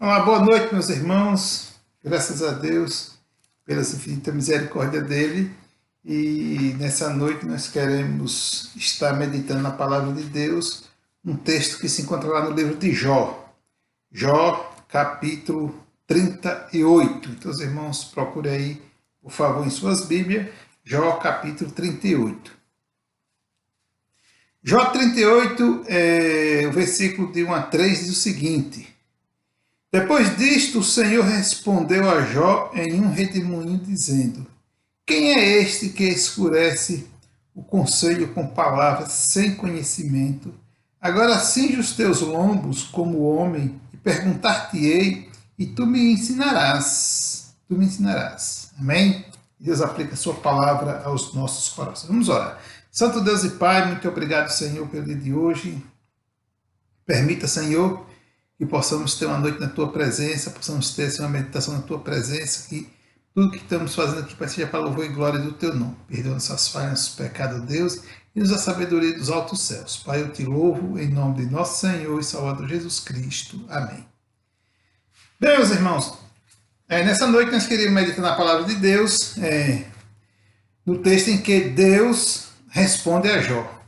Uma boa noite, meus irmãos. Graças a Deus pela infinita misericórdia dele. E nessa noite nós queremos estar meditando na palavra de Deus, um texto que se encontra lá no livro de Jó. Jó, capítulo 38. Então, os irmãos, procurem aí, por favor, em suas Bíblias, Jó, capítulo 38. Jó 38, o versículo de 1 a 3 diz o seguinte: Depois disto, o Senhor respondeu a Jó em um redemoinho, dizendo: Quem é este que escurece o conselho com palavras sem conhecimento? Agora cinge os teus lombos como homem, e perguntar-te-ei, e tu me ensinarás. Tu me ensinarás. Amém? Deus aplica a sua palavra aos nossos corações. Vamos orar. Santo Deus e Pai, muito obrigado, Senhor, pelo dia de hoje. Permita, Senhor, que possamos ter uma noite na Tua presença, possamos ter uma meditação na Tua presença, que tudo que estamos fazendo aqui seja para louvor e glória do Teu nome. Perdoa nossas falhas, nossos pecados, Deus, e nos dá sabedoria dos altos céus. Pai, eu te louvo em nome de nosso Senhor e Salvador Jesus Cristo. Amém. Bem, meus irmãos, nessa noite nós queríamos meditar na palavra de Deus, no texto em que Deus responde a Jó.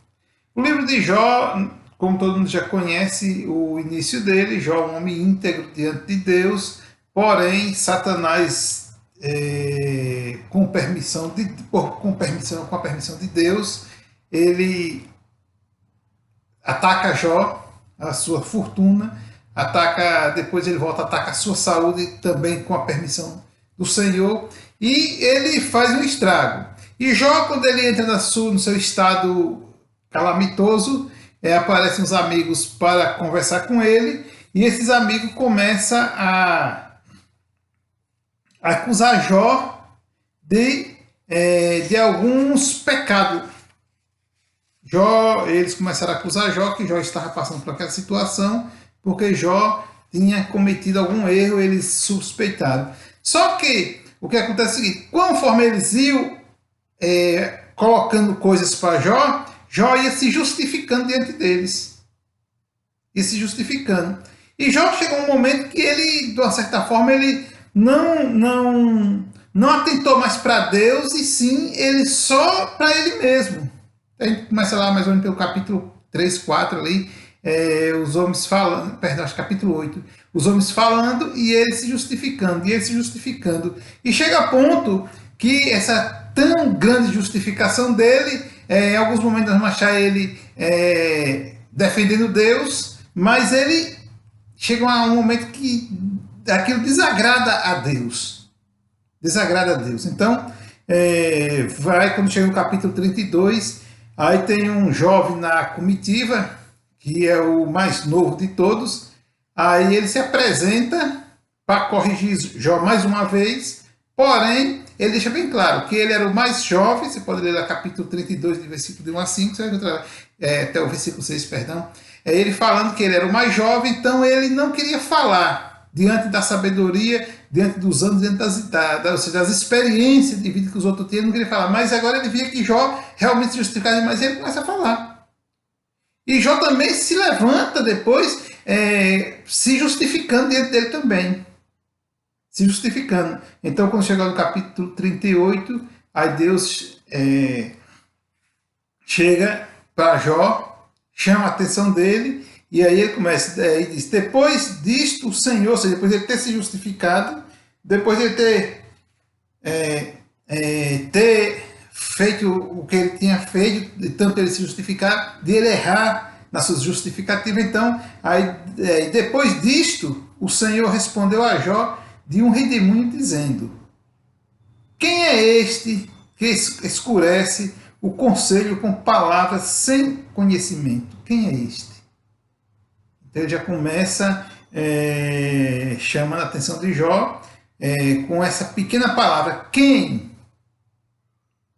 O livro de Jó, como todo mundo já conhece o início dele, Jó é um homem íntegro diante de Deus, porém Satanás, com a permissão de Deus, ele ataca Jó, a sua fortuna, depois ele volta a atacar a sua saúde, também com a permissão do Senhor, e ele faz um estrago. E Jó, quando ele entra no seu estado calamitoso, aparecem os amigos para conversar com ele, e esses amigos começam a acusar Jó de alguns pecados. Eles começaram a acusar Jó que Jó estava passando por aquela situação porque Jó tinha cometido algum erro, eles suspeitaram. Só que o que acontece é o seguinte: conforme eles iam colocando coisas para Jó, Jó ia se justificando diante deles. Ia se justificando. E Jó chegou um momento que ele, de uma certa forma, ele não atentou mais para Deus, e sim ele só para ele mesmo. A gente começa lá mais ou menos pelo capítulo 3, 4 ali, os homens falando, perdão, acho que capítulo 8, os homens falando e ele se justificando, e chega a ponto que essa tão grande justificação dele, em alguns momentos nós vamos achar ele defendendo Deus, mas ele chega a um momento que aquilo desagrada a Deus. Então, quando chega no capítulo 32, aí tem um jovem na comitiva, que é o mais novo de todos, aí ele se apresenta para corrigir Jó mais uma vez, porém, ele deixa bem claro que ele era o mais jovem. Você pode ler no capítulo 32, de versículo de 1 a 5, você vai encontrar, até o versículo 6, perdão, ele falando que ele era o mais jovem, então ele não queria falar diante da sabedoria, diante dos anos, diante das experiências de vida que os outros tinham, ele não queria falar, mas agora ele via que Jó realmente se justificava, mas ele começa a falar. E Jó também se levanta depois, se justificando diante dele também. Se justificando. Então, quando chegar no capítulo 38, aí Deus chega para Jó, chama a atenção dele, e aí ele começa, e diz: depois disto o Senhor, ou seja, depois de ele ter se justificado, depois de ele ter feito o que ele tinha feito, de tanto ele se justificar, de ele errar nas suas justificativas, então, depois disto, o Senhor respondeu a Jó de um redemoinho, dizendo: quem é este que escurece o conselho com palavras sem conhecimento? Quem é este? Então ele já começa chamando a atenção de Jó com essa pequena palavra, quem?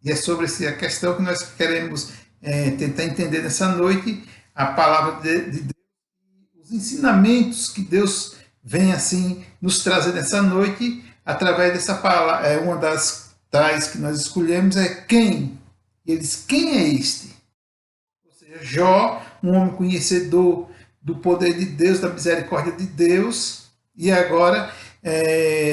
E é sobre a questão que nós queremos tentar entender nessa noite, a palavra de Deus, os ensinamentos que Deus vem assim nos trazer nessa noite, através dessa palavra. Uma das tais que nós escolhemos é quem? E ele diz: quem é este? Ou seja, Jó, um homem conhecedor do poder de Deus, da misericórdia de Deus, e agora,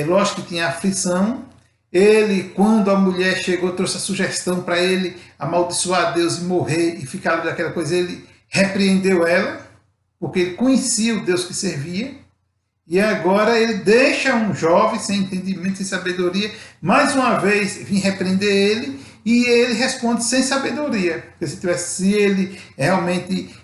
lógico que tinha aflição. Ele, quando a mulher chegou, trouxe a sugestão para ele amaldiçoar Deus e morrer e ficar ali daquela coisa, ele repreendeu ela, porque ele conhecia o Deus que servia. E agora ele deixa um jovem sem entendimento, sem sabedoria, mais uma vez vir repreender ele, e ele responde sem sabedoria. Porque se ele realmente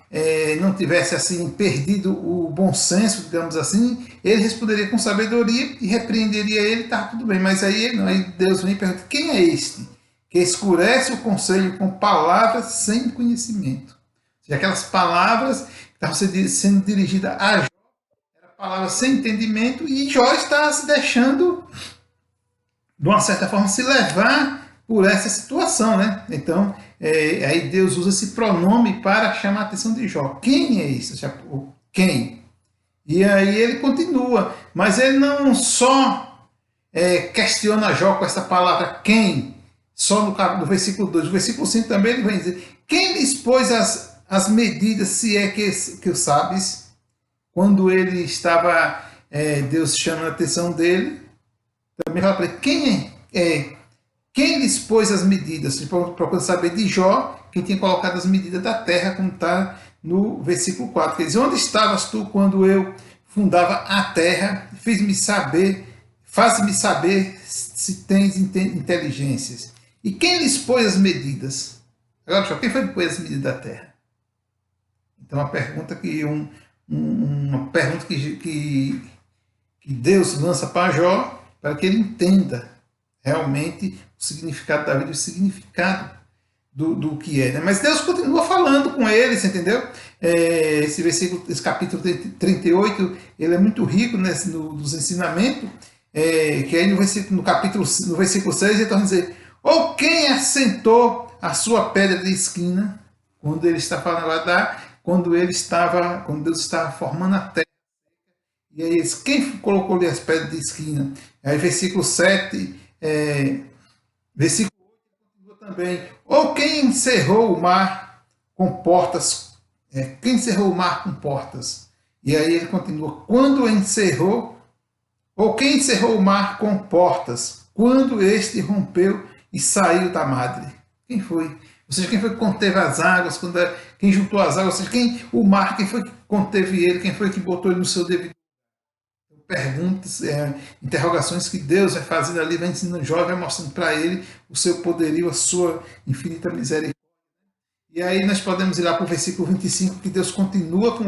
não tivesse assim perdido o bom senso, digamos assim, ele responderia com sabedoria e repreenderia ele, tá tudo bem. Mas aí Deus vem e pergunta: quem é este que escurece o conselho com palavras sem conhecimento? Ou seja, aquelas palavras que estavam sendo dirigidas a Jó, palavras sem entendimento, e Jó está se deixando, de uma certa forma, se levar por essa situação, né? Então, aí Deus usa esse pronome para chamar a atenção de Jó. Quem é isso? Quem? E aí ele continua, mas ele não só questiona Jó com essa palavra quem, só no versículo 2, no versículo 5 também ele vai dizer: quem lhes pôs as medidas, se é que o sabes? Quando ele estava, Deus chama a atenção dele, também fala para ele: quem lhes pôs as medidas? Procura saber de Jó, quem tinha colocado as medidas da terra, como está no versículo 4. Quer dizer: onde estavas tu quando eu fundava a terra? Faz-me saber se tens inteligências. E quem lhes pôs as medidas? Agora, quem foi que pôs as medidas da terra? Então, uma pergunta que Deus lança para Jó, para que ele entenda realmente o significado da vida, o significado do que é, né? Mas Deus continua falando com eles, entendeu? Esse versículo, esse capítulo 38, ele é muito rico nos ensinamentos, que aí no versículo 6 ele está dizendo, ou quem assentou a sua pedra de esquina, quando ele está falando agora, quando Deus estava formando a terra, e aí quem colocou ali as pedras de esquina? Aí versículo 7, versículo 8 também, ou quem encerrou o mar com portas, quem encerrou o mar com portas? E aí ele continua, quando encerrou, ou quem encerrou o mar com portas, quando este rompeu e saiu da madre? Quem foi? Ou seja, quem foi que conteve as águas, quem juntou as águas, ou seja, o mar, quem foi que conteve ele, quem foi que botou ele no seu devido? Perguntas, interrogações que Deus vai fazendo ali, vai ensinando o jovem, vai mostrando para ele o seu poderio, a sua infinita misericórdia. E aí nós podemos ir lá para o versículo 25, que Deus continua com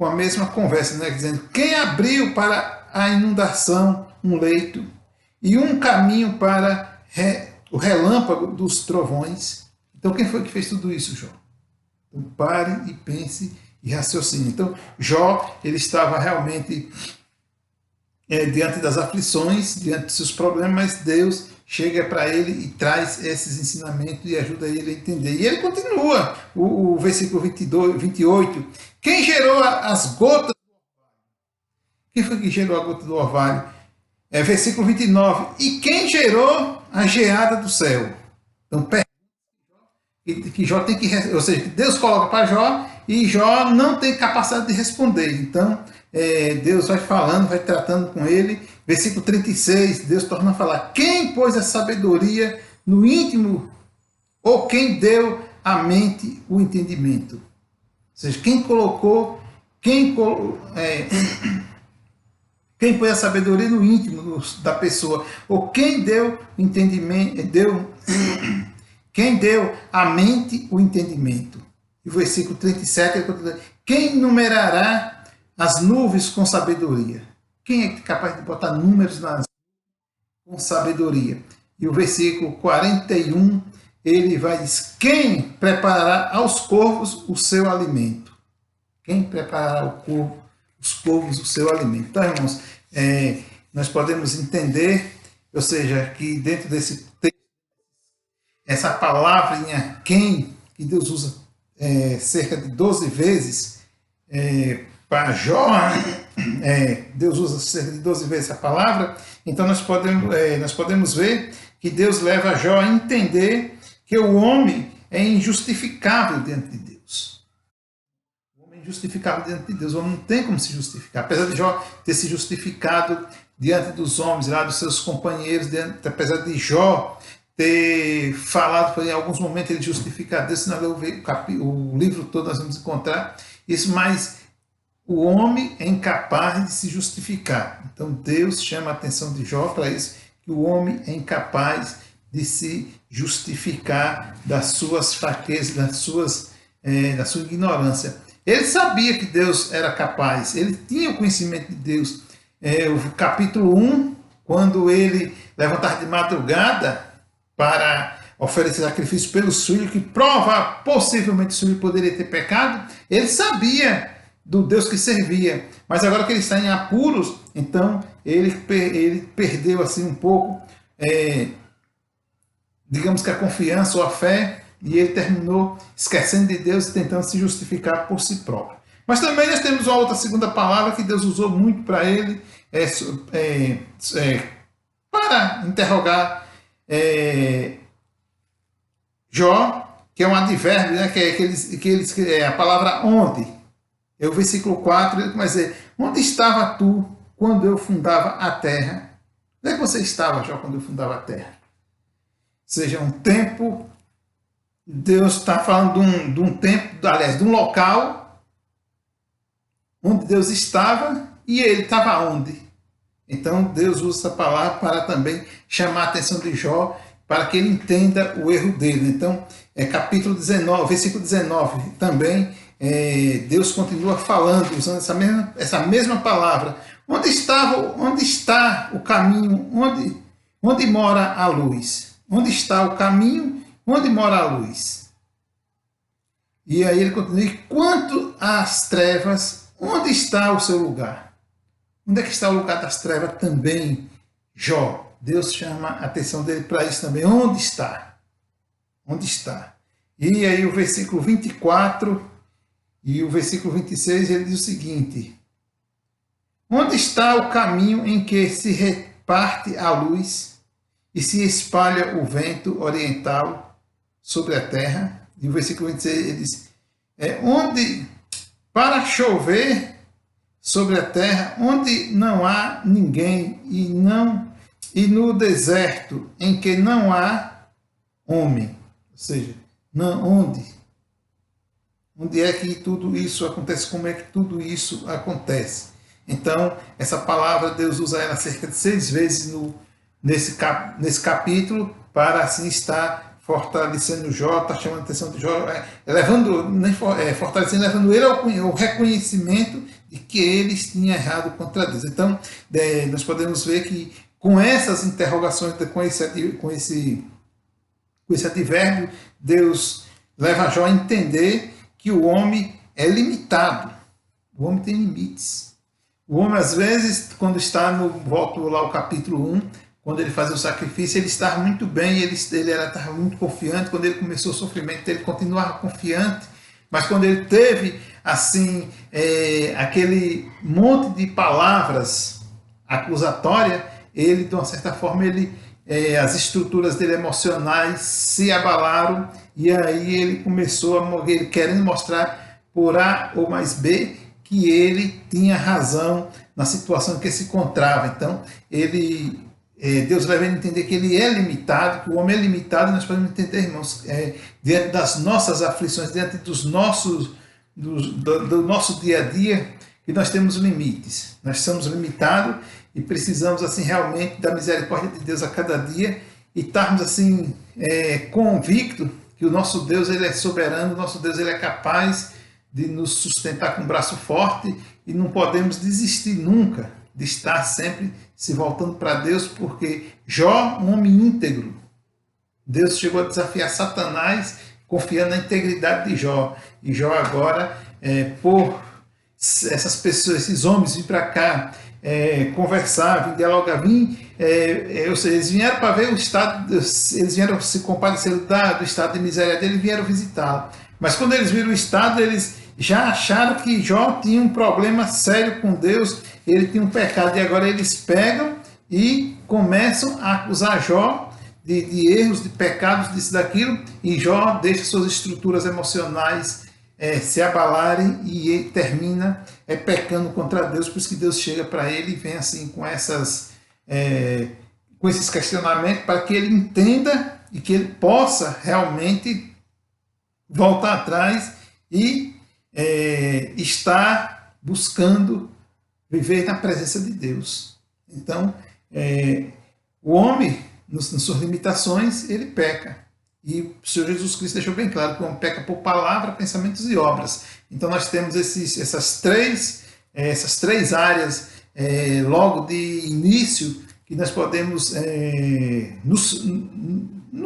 a mesma conversa, né? Dizendo, quem abriu para a inundação um leito e um caminho para o relâmpago dos trovões? Então quem foi que fez tudo isso, Jó? Então pare e pense e raciocine. Então Jó, ele estava realmente diante das aflições, diante dos seus problemas, mas Deus chega para ele e traz esses ensinamentos e ajuda ele a entender. E ele continua, o versículo 28. Quem gerou as gotas do orvalho? Quem foi que gerou a gota do orvalho? Versículo 29. E quem gerou a geada do céu? Então, que Jó tem que, ou seja, que Deus coloca para Jó e Jó não tem capacidade de responder. Então, Deus vai falando, vai tratando com ele. Versículo 36, Deus torna a falar, quem pôs a sabedoria no íntimo, ou quem deu à mente o entendimento? Ou seja, quem pôs a sabedoria no íntimo da pessoa, ou quem deu entendimento, quem deu à mente o entendimento? E o versículo 37, quem numerará as nuvens com sabedoria? Quem é capaz de botar números nas com sabedoria? E o versículo 41, ele vai dizer, quem preparará aos corvos o seu alimento? Quem preparará os corvos o seu alimento? Então, irmãos, nós podemos entender, ou seja, que dentro desse texto, essa palavrinha quem, que Deus usa cerca de 12 vezes, para Jó, Deus usa cerca de 12 vezes a palavra, então nós podemos ver que Deus leva Jó a entender que o homem é injustificável diante de Deus. O homem é injustificável diante de Deus, o homem não tem como se justificar. Apesar de Jó ter se justificado diante dos homens, lá dos seus companheiros, apesar de Jó ter falado, em alguns momentos ele justifica a Deus, se nós lermos o livro todo nós vamos encontrar isso, mas o homem é incapaz de se justificar. Então Deus chama a atenção de Jó para isso, que o homem é incapaz de se justificar das suas fraquezas, da sua ignorância. Ele sabia que Deus era capaz, ele tinha o conhecimento de Deus. O capítulo 1, quando ele levantava de madrugada para oferecer sacrifício pelos filhos, que possivelmente os filhos poderiam ter pecado, ele sabia do Deus que servia, mas agora que ele está em apuros, então ele perdeu assim um pouco, digamos que a confiança ou a fé, e ele terminou esquecendo de Deus e tentando se justificar por si próprio. Mas também nós temos uma outra segunda palavra que Deus usou muito para ele, para interrogar Jó, que é um advérbio, né, que é a palavra onde. O versículo 4, ele começa a dizer, onde estava tu quando eu fundava a terra? Onde é que você estava, Jó, quando eu fundava a terra? Ou seja, um tempo, Deus está falando de um tempo, aliás, de um local onde Deus estava e ele estava onde? Então Deus usa essa palavra para também chamar a atenção de Jó, para que ele entenda o erro dele. Então, capítulo 19, versículo 19, também Deus continua falando, usando essa mesma palavra. Onde está o caminho? Onde mora a luz? Onde está o caminho? onde mora a luz? E aí ele continua, e quanto às trevas, onde está o seu lugar? Onde é que está o lugar das trevas também, Jó? Deus chama a atenção dele para isso também. Onde está? Onde está? E aí o versículo 24 e o versículo 26, ele diz o seguinte: onde está o caminho em que se reparte a luz e se espalha o vento oriental sobre a terra? E o versículo 26, ele diz, onde para chover sobre a terra, onde não há ninguém e no deserto em que não há homem. Ou seja, onde é que tudo isso acontece? Como é que tudo isso acontece? Então, essa palavra, Deus usa ela cerca de 6 vezes nesse capítulo, para assim estar fortalecendo Jó, está chamando a atenção de Jó, fortalecendo, levando ele ao reconhecimento de que eles tinham errado contra Deus. Então, nós podemos ver que com essas interrogações, com esse advérbio, Deus leva Jó a entender que o homem é limitado. O homem tem limites. O homem, às vezes, quando está volto lá ao capítulo 1, quando ele fazia o sacrifício, ele estava muito bem, ele estava muito confiante. Quando ele começou o sofrimento, ele continuava confiante. Mas quando ele teve, assim, aquele monte de palavras acusatórias, ele, de uma certa forma, as estruturas dele emocionais se abalaram, e aí ele começou a morrer, querendo mostrar por A ou mais B que ele tinha razão na situação em que se encontrava. Então, Deus leva ele a entender que ele é limitado, que o homem é limitado, e nós podemos entender, irmãos, diante das nossas aflições, diante do nosso dia a dia, que nós temos limites. Nós somos limitados e precisamos, assim, realmente da misericórdia de Deus a cada dia, e estarmos, assim, convictos que o nosso Deus, ele é soberano, o nosso Deus, ele é capaz de nos sustentar com um braço forte, e não podemos desistir nunca de estar sempre se voltando para Deus, porque Jó, um homem íntegro, Deus chegou a desafiar Satanás confiando na integridade de Jó. E Jó agora, por essas pessoas, esses homens vir para cá, conversar, vir dialogar, ou seja, eles vieram para ver o estado, eles vieram se compadecer do estado de miséria dele, vieram visitá-lo. Mas quando eles viram o estado, eles já acharam que Jó tinha um problema sério com Deus, ele tinha um pecado, e agora eles pegam e começam a acusar Jó de erros, de pecados, disso, daquilo, e Jó deixa suas estruturas emocionais se abalarem, e ele termina pecando contra Deus. Por isso que Deus chega para ele e vem assim com esses questionamentos, para que ele entenda e que ele possa realmente voltar atrás e estar buscando viver na presença de Deus. Então, o homem, nas suas limitações, ele peca. E o Senhor Jesus Cristo deixou bem claro que o homem peca por palavra, pensamentos e obras. Então, nós temos essas três áreas, logo de início, que nós podemos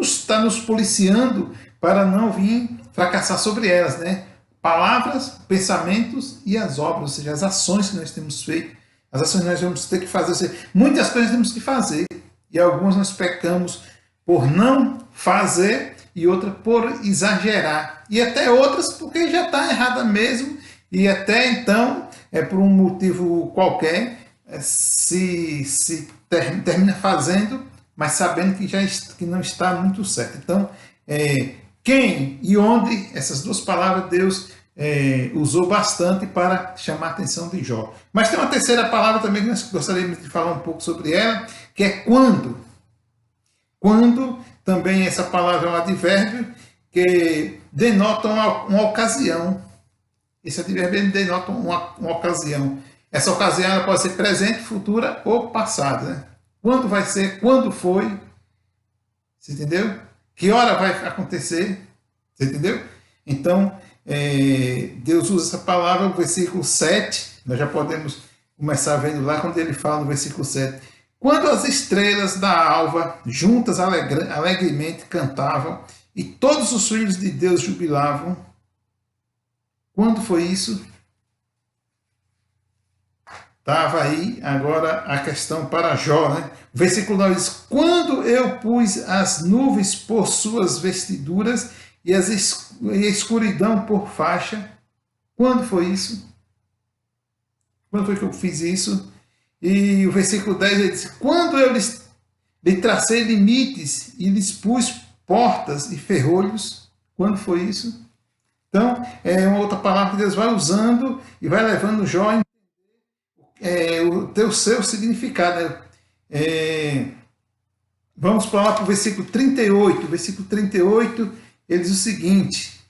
estar nos policiando para não vir fracassar sobre elas, né? Palavras, pensamentos e as obras, ou seja, as ações que nós temos feito, as ações que nós vamos ter que fazer, ou seja, muitas coisas temos que fazer, e algumas nós pecamos por não fazer, e outras por exagerar, e até outras porque já está errada mesmo, e até então, por um motivo qualquer, termina fazendo, mas sabendo que não está muito certo. Então, quem e onde, essas duas palavras Deus usou bastante para chamar a atenção de Jó. Mas tem uma terceira palavra também que nós gostaríamos de falar um pouco sobre ela, que é quando. Quando, também essa palavra é um advérbio que denota uma ocasião. Esse advérbio denota uma ocasião. Essa ocasião ela pode ser presente, futura ou passada, né? Quando vai ser, quando foi, você entendeu? Que hora vai acontecer, você entendeu? Então, Deus usa essa palavra no versículo 7, nós já podemos começar vendo lá, quando ele fala no versículo 7, quando as estrelas da alva juntas alegremente cantavam, e todos os filhos de Deus jubilavam. Quando foi isso? Estava aí agora a questão para Jó, né? O versículo 9 diz: quando eu pus as nuvens por suas vestiduras e a escuridão por faixa. Quando foi isso? Quando foi que eu fiz isso? E o versículo 10 ele diz: quando eu lhe tracei limites e lhes pus portas e ferrolhos. Quando foi isso? Então, é uma outra palavra que Deus vai usando e vai levando Jó a o seu significado. Vamos para lá para o versículo 38. O versículo 38, ele diz o seguinte: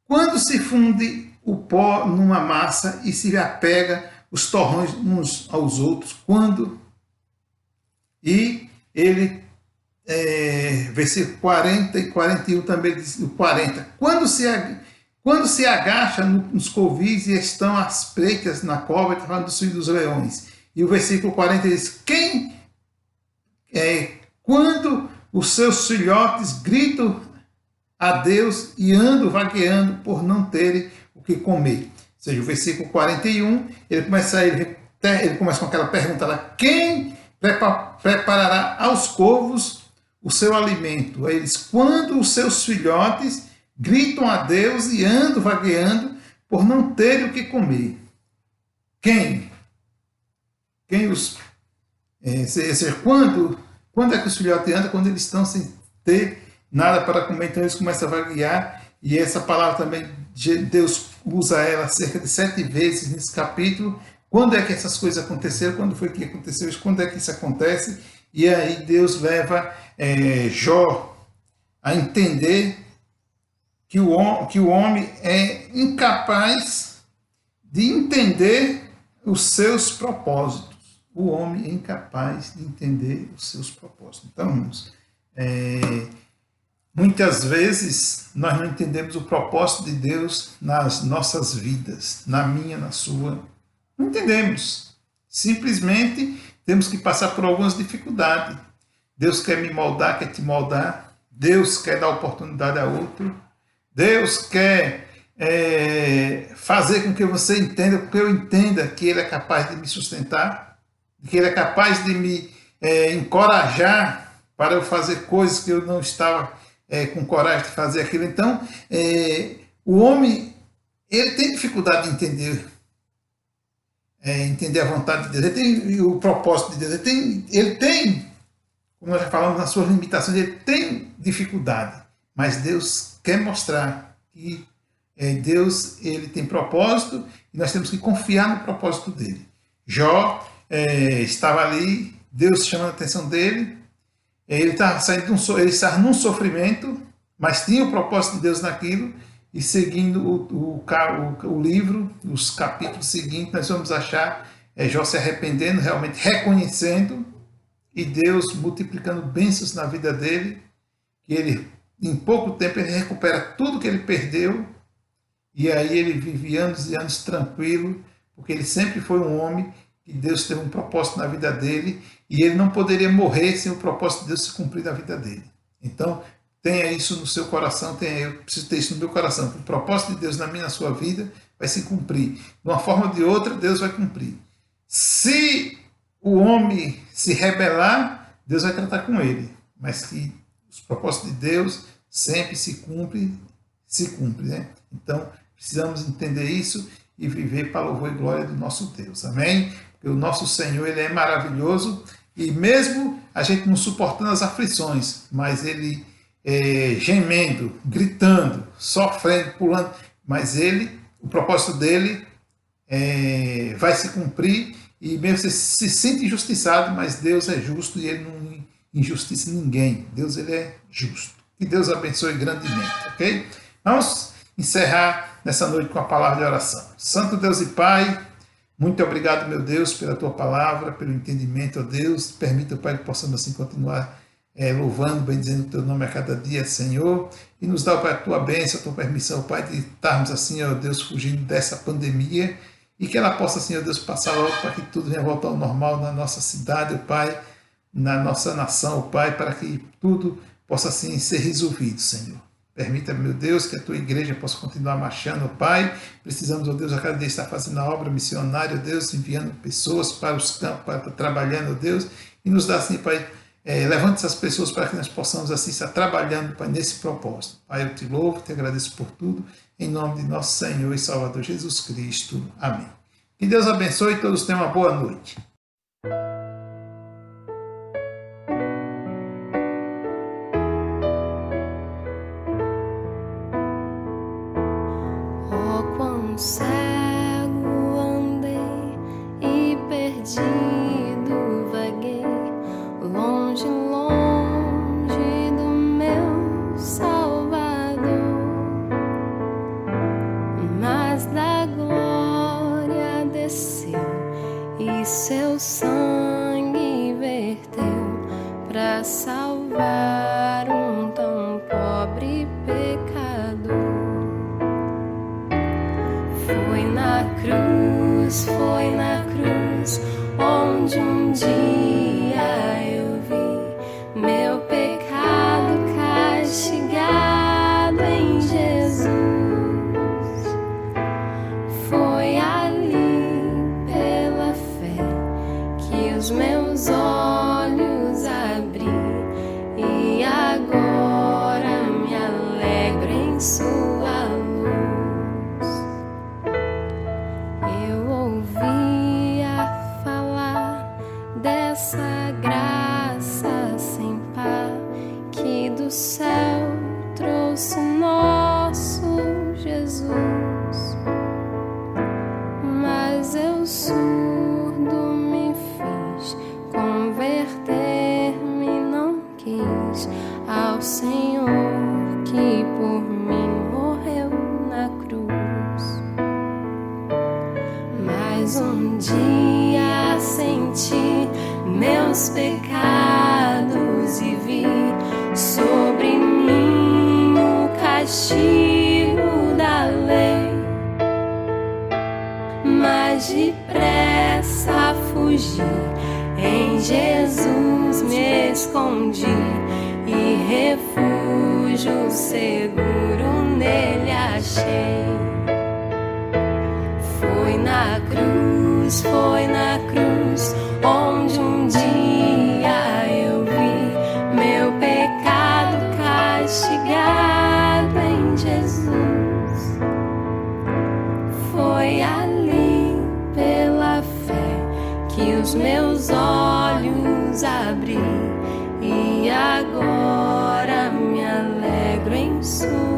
quando se funde o pó numa massa e se apega os torrões uns aos outros, quando... E ele, versículo 40 e 41 também diz, o 40, quando se agacha nos covis e estão às preitas na cova, está falando dos filhos dos leões. E o versículo 40 diz: quando os seus filhotes gritam a Deus e andam vagueando por não terem o que comer. Ou seja, o versículo 41, ele começa com aquela pergunta lá: quem preparará aos corvos o seu alimento? Aí eles: quando os seus filhotes gritam a Deus e andam vagueando por não terem o que comer. Quem? Quem os... quando é que os filhotes andam? Quando eles estão sem ter nada para comer, então eles começam a vaguear. E essa palavra também, Deus usa ela cerca de 7 vezes nesse capítulo. Quando é que essas coisas aconteceram? Quando foi que aconteceu isso? Quando é que isso acontece? E aí Deus leva Jó a entender que o homem é incapaz de entender os seus propósitos. O homem é incapaz de entender os seus propósitos. Então, irmãos, muitas vezes nós não entendemos o propósito de Deus nas nossas vidas, na minha, na sua. Não entendemos. Simplesmente temos que passar por algumas dificuldades. Deus quer me moldar, quer te moldar. Deus quer dar oportunidade a outro. Deus quer fazer com que você entenda, que eu entenda que Ele é capaz de me sustentar, que Ele é capaz de me encorajar para eu fazer coisas que eu não estava com coragem de fazer aquilo. Então, o homem, ele tem dificuldade de entender a vontade de Deus, ele tem o propósito de Deus, ele tem, como nós já falamos, nas suas limitações, ele tem dificuldade. Mas Deus quer mostrar que Deus, ele tem propósito e nós temos que confiar no propósito dele. Jó estava ali, Deus chamando a atenção dele, ele estava num sofrimento, mas tinha o propósito de Deus naquilo, e seguindo o livro, os capítulos seguintes, nós vamos achar Jó se arrependendo, realmente reconhecendo, e Deus multiplicando bênçãos na vida dele, que ele, em pouco tempo, ele recupera tudo que ele perdeu, e aí ele vive anos e anos tranquilo, porque ele sempre foi um homem que Deus teve um propósito na vida dele, e ele não poderia morrer sem o propósito de Deus se cumprir na vida dele. Então, tenha isso no seu coração, eu preciso ter isso no meu coração, que o propósito de Deus na minha, na sua vida, vai se cumprir. De uma forma ou de outra, Deus vai cumprir. Se o homem se rebelar, Deus vai tratar com ele, mas que os propósitos de Deus sempre se cumpre, né? Então, precisamos entender isso e viver para o louvor e glória do nosso Deus. Amém? Porque o nosso Senhor, ele é maravilhoso, e mesmo a gente não suportando as aflições, mas ele gemendo, gritando, sofrendo, pulando, mas ele, o propósito dele vai se cumprir, e mesmo você se sente injustiçado, mas Deus é justo e ele não injustiça ninguém. Deus, ele é justo. Que Deus abençoe grandemente, ok? Vamos encerrar nessa noite com a palavra de oração. Santo Deus e Pai, muito obrigado, meu Deus, pela tua palavra, pelo entendimento, ó Deus. Permita, Pai, que possamos assim continuar louvando, bendizendo o teu nome a cada dia, Senhor, e nos dá, Pai, a tua bênção, a tua permissão, Pai, de estarmos assim, ó Deus, fugindo dessa pandemia, e que ela possa, assim, ó Deus, passar logo para que tudo venha voltar ao normal na nossa cidade, ó Pai, na nossa nação, ó Pai, para que tudo possa assim ser resolvido, Senhor. Permita, meu Deus, que a tua igreja possa continuar marchando, Pai. Precisamos, ó Deus, a cada dia estar fazendo a obra missionária, ó Deus, enviando pessoas para os campos, para estar trabalhando, ó Deus, e nos dá assim, Pai, levante essas pessoas para que nós possamos assim estar trabalhando, Pai, nesse propósito. Pai, eu te louvo, te agradeço por tudo, em nome de nosso Senhor e Salvador Jesus Cristo. Amém. Que Deus abençoe e todos tenham uma boa noite. Cego andei e perdido vaguei, longe, longe do meu Salvador, mas da glória desceu e seu sangue verteu para salvar um tão pobre pecador. Foi na cruz, onde um dia eu vi meu pecado castigado em Jesus. Foi ali pela fé que os meus olhos abri e agora me alegro em sua luz. Dessa graça sem par que do céu trouxe nosso Jesus, mas eu surdo me fiz, converter-me não quis ao Senhor que por mim morreu na cruz. Mas um dia senti meus pecados e vi sobre mim o castigo da lei, mas depressa fugi, em Jesus me escondi e refúgio seguro nele achei. Foi na cruz, onde um dia eu vi meu pecado castigado em Jesus. Foi ali pela fé que os meus olhos abri e agora me alegro em sua